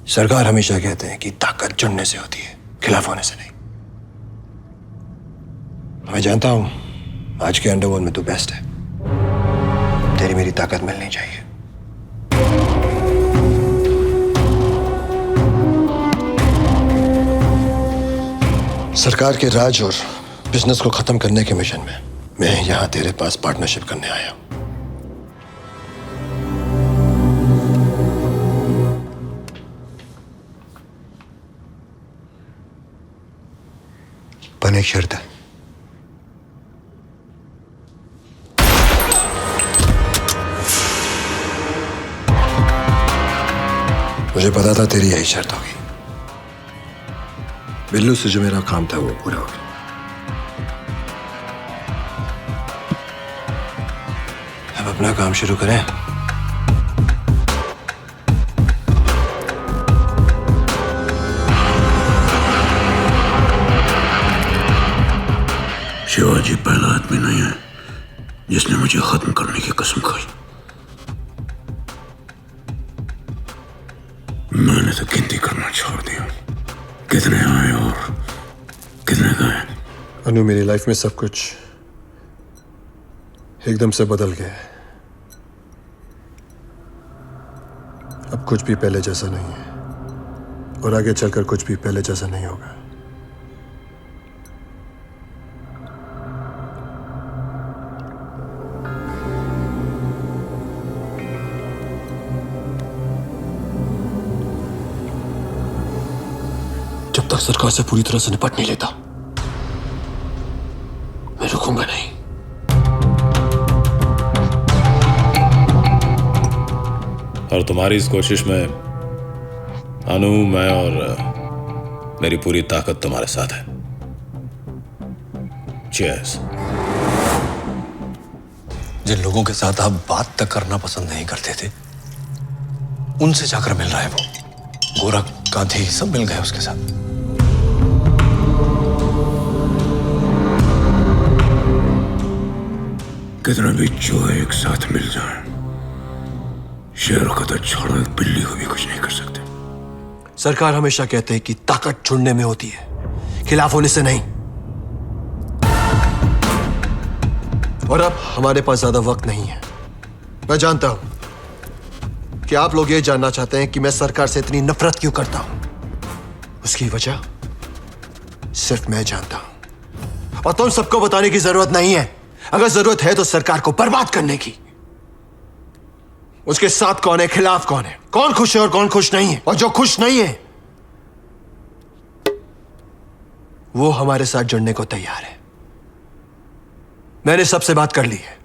सरकार हमेशा कहते हैं कि ताकत चुनने से होती है, खिलाफ होने से नहीं। मैं जानता हूं आज के अंडरवर्ल्ड में तू बेस्ट है, तेरी मेरी ताकत मिलनी चाहिए। सरकार के राज और बिजनेस को खत्म करने के मिशन में मैं यहां तेरे पास पार्टनरशिप करने आया हूं। पर एक शर्त है। मुझे पता था तेरी यही शर्त होगी। बिल्लू से जो मेरा काम था वो पूरा हो गया। अब अपना काम शुरू करें। शिवाजी पहला आदमी नहीं है जिसने मुझे खत्म करने की कसम खाई। मैंने तो गिनती करना छोड़ दिया, कितने आए और कितने गए। अनु, मेरी लाइफ में सब कुछ एकदम से बदल गया है। अब कुछ भी पहले जैसा नहीं है और आगे चलकर कुछ भी पहले जैसा नहीं होगा। जब तक सरकार से पूरी तरह से निपट नहीं लेता मैं रुकूंगा नहीं। और तुम्हारी इस कोशिश में अनु, मैं और मेरी पूरी ताकत तुम्हारे साथ है। चीयर्स। जिन लोगों के साथ आप बात तक करना पसंद नहीं करते थे उनसे जाकर मिल रहा है वो। गोरा, गांधी सब मिल गए उसके साथ। कितना भी चूहे एक साथ मिल जाए, शेर का तो छोड़ो एक बिल्ली को भी कुछ नहीं कर सकते। सरकार हमेशा कहते हैं कि ताकत चुनने में होती है, खिलाफ होने से नहीं। और अब हमारे पास ज्यादा वक्त नहीं है। मैं जानता हूं कि आप लोग ये जानना चाहते हैं कि मैं सरकार से इतनी नफरत क्यों करता हूं। उसकी वजह सिर्फ मैं जानता हूं और तुम सबको बताने की जरूरत नहीं है। अगर जरूरत है तो सरकार को बर्बाद करने की। उसके साथ कौन है, खिलाफ कौन है, कौन खुश है और कौन खुश नहीं है। और जो खुश नहीं है वो हमारे साथ जुड़ने को तैयार है। मैंने सबसे बात कर ली है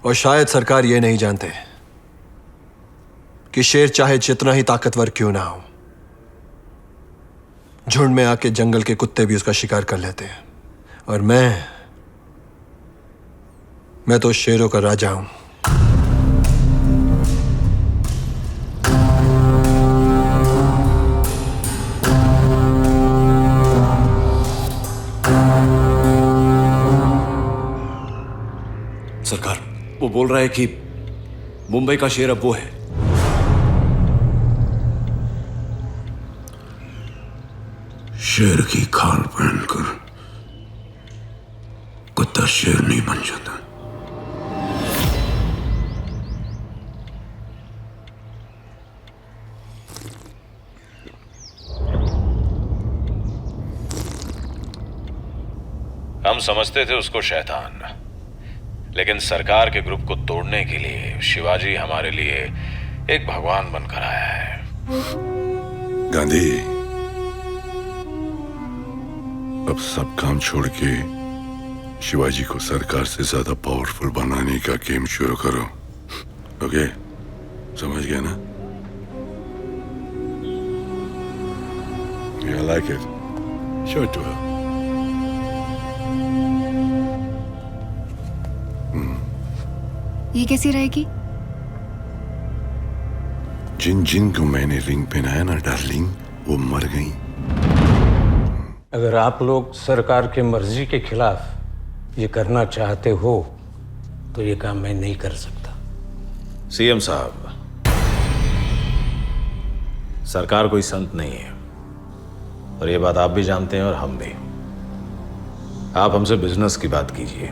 और शायद सरकार ये नहीं जानते कि शेर चाहे जितना ही ताकतवर क्यों ना हो, झुंड में आके जंगल के कुत्ते भी उसका शिकार कर लेते हैं। और मैं तो शेरों का राजा हूं। सरकार, वो बोल रहा है कि मुंबई का शेर अब वो है। शेर की खाल पहनकर कुत्ता शेर नहीं बन जाता। हम समझते थे उसको शैतान, लेकिन सरकार के ग्रुप को तोड़ने के लिए शिवाजी हमारे लिए एक भगवान बनकर आया है। गांधी, अब सब काम छोड़ के शिवाजी को सरकार से ज्यादा पावरफुल बनाने का गेम शुरू करो। ओके, समझ गया ना? I like it. Show it to her. ये कैसी रहेगी? जिन जिन को मैंने रिंग पहनाया ना डार्लिंग, वो मर गई। अगर आप लोग सरकार की मर्जी के खिलाफ ये करना चाहते हो तो ये काम मैं नहीं कर सकता। सीएम साहब, सरकार कोई संत नहीं है, और ये बात आप भी जानते हैं और हम भी। आप हमसे बिजनेस की बात कीजिए,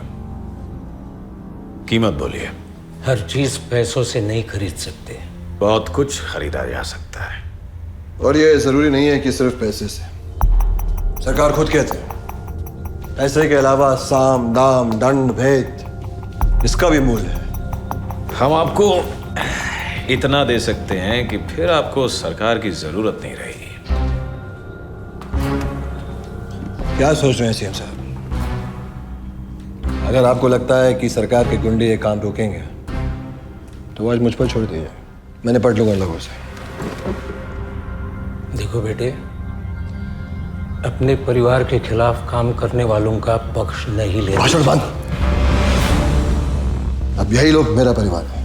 कीमत बोलिए। हर चीज पैसों से नहीं खरीद सकते। बहुत कुछ खरीदा जा सकता है। और ये जरूरी नहीं है कि सिर्फ पैसे से। सरकार खुद कहते हैं पैसे के अलावा साम दाम दंड भेद इसका भी मूल्य है। हम आपको इतना दे सकते हैं कि फिर आपको सरकार की जरूरत नहीं रहेगी। क्या सोच रहे हैं सीएम साहब? अगर आपको लगता है कि सरकार के गुंडे ये काम रोकेंगे तो आज मुझ पर छोड़ दीजिए, मैं निपट लूंगा इन लोगों से। देखो बेटे, अपने परिवार के खिलाफ काम करने वालों का पक्ष नहीं ले। भाषण बंद। अब यही लोग मेरा परिवार है।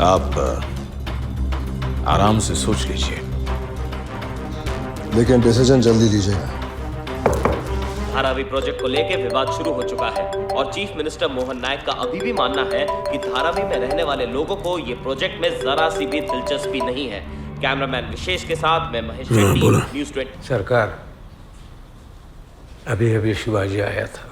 आप आराम से सोच लीजिए, लेकिन डिसीजन जल्दी लीजिएगा। धारावी प्रोजेक्ट को लेकर विवाद शुरू हो चुका है और चीफ मिनिस्टर मोहन नायक का अभी भी मानना है कि धारावी में रहने वाले लोगों को ये प्रोजेक्ट में जरा सी भी दिलचस्पी नहीं है। कैमरामैन विशेष के साथ मैं महेश शेट्टी, न्यूज़ 20। सरकार, अभी अभी शिवाजी आया था।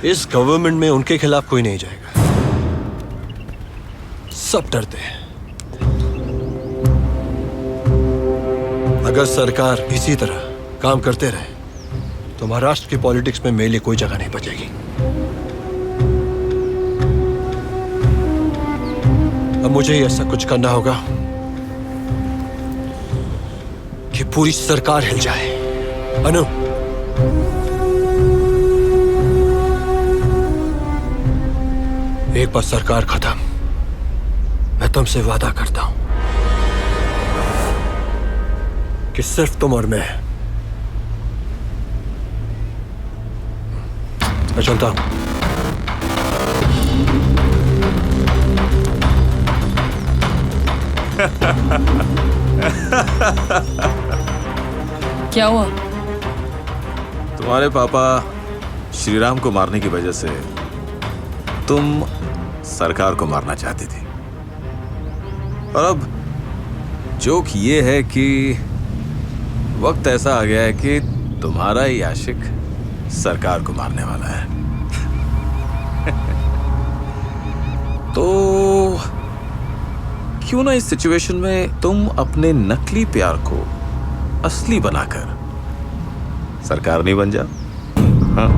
इस गवर्नमेंट में उनके खिलाफ कोई नहीं जाएगा। सब डरते हैं। अगर सरकार इसी तरह काम करते रहे तो महाराष्ट्र की पॉलिटिक्स में मेरे लिए कोई जगह नहीं बचेगी। अब मुझे ही ऐसा कुछ करना होगा कि पूरी सरकार हिल जाए। अनु, एक बार सरकार खत्म, मैं तुमसे वादा करता हूं कि सिर्फ तुम और मैं चलता हूं। क्या हुआ? तुम्हारे पापा श्रीराम को मारने की वजह से तुम सरकार को मारना चाहती थी, और अब जोक ये है कि वक्त ऐसा आ गया है कि तुम्हारा ही आशिक सरकार को मारने वाला है। तो क्यों ना इस सिचुएशन में तुम अपने नकली प्यार को असली बनाकर सरकार नहीं बन जाओ? हाँ?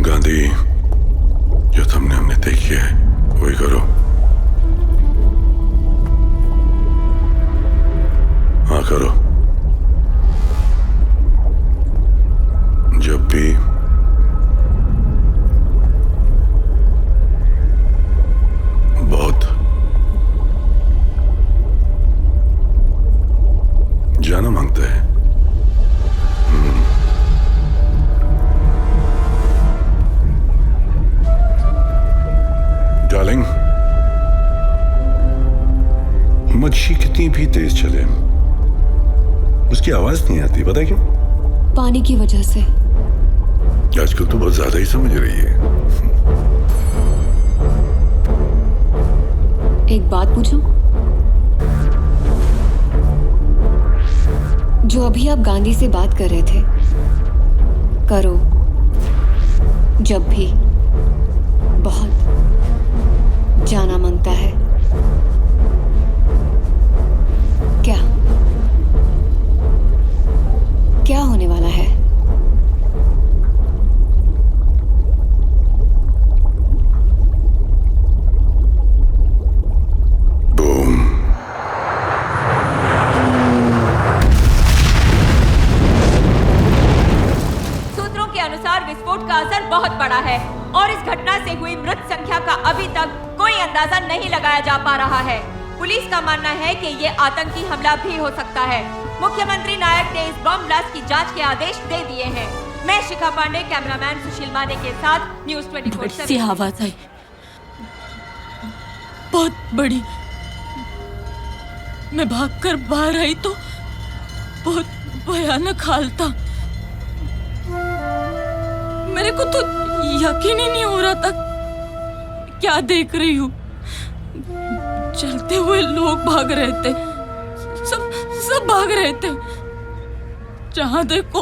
गांधी, जो तुमने हमने तय किया है वही करो। हाँ करो। जब भी बहुत जाना मांगता है, डार्लिंग, मच्छी कितनी भी तेज चले उसकी आवाज नहीं आती, पता है क्यों? पानी की वजह से। आजकल तो बहुत ज्यादा ही समझ रही है। एक बात पूछूं? जो अभी आप गांधी से बात कर रहे थे, करो जब भी बहुत जाना मांगता है। क्या होने वाला है? बूम। बहुत बड़ा है और इस घटना से हुई मृत संख्या का अभी तक कोई अंदाजा नहीं लगाया जा पा रहा है। पुलिस का मानना है कि ये आतंकी हमला भी हो सकता है। मुख्यमंत्री नायक ने इस बम ब्लास्ट की जांच के आदेश दे दिए हैं। मैं शिखा पांडे, कैमरामैन सुशील माने के साथ न्यूज़ 24/7। सी आवाज आई, बहुत बड़ी। मैं भागकर बाहर आई तो बहुत भयानक हाल था। मेरे को तो यकीन ही नहीं हो रहा था क्या देख रही हूँ। चलते हुए लोग भाग रहे थे, सब भाग रहे थे। जहां देखो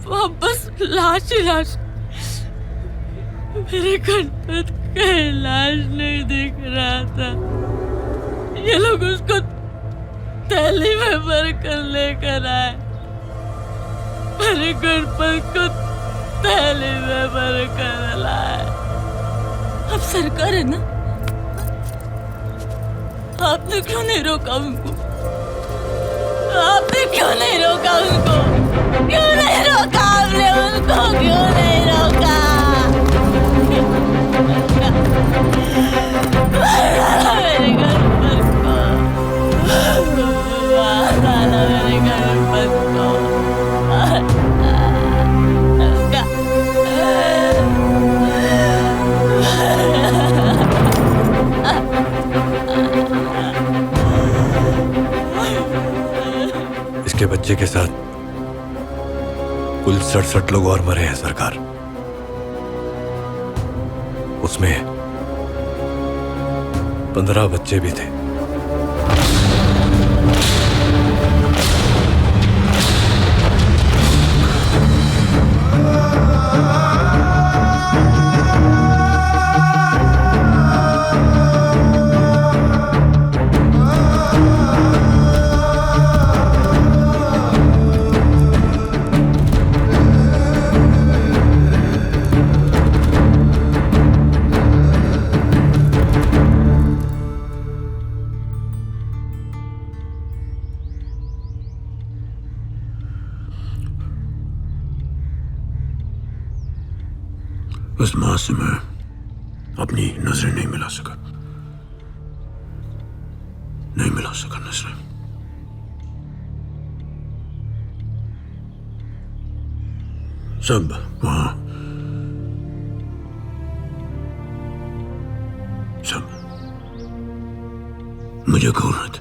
वहां बस लाश ही लाश। मेरे घर पर कहीं लाश नहीं दिख रहा था। ये लोग उसको थैली में भर कर लेकर आए। मेरे घर पर को थैली में भर कर लाए। अब सरकार है ना, आपने क्यों नहीं रोका उनको? आपने क्यों नहीं रोका उनको? क्यों नहीं रोका आपने उनको? क्यों नहीं रोका? मेरे घर पर को मेरे घर पर को इसके बच्चे के साथ कुल 67 लोग और मरे हैं सरकार। उसमें 15 बच्चे भी थे। उस मां से मैं अपनी नजरें नहीं मिला सका नजरें। सब वहां, सब मुझे घूर रहे थे।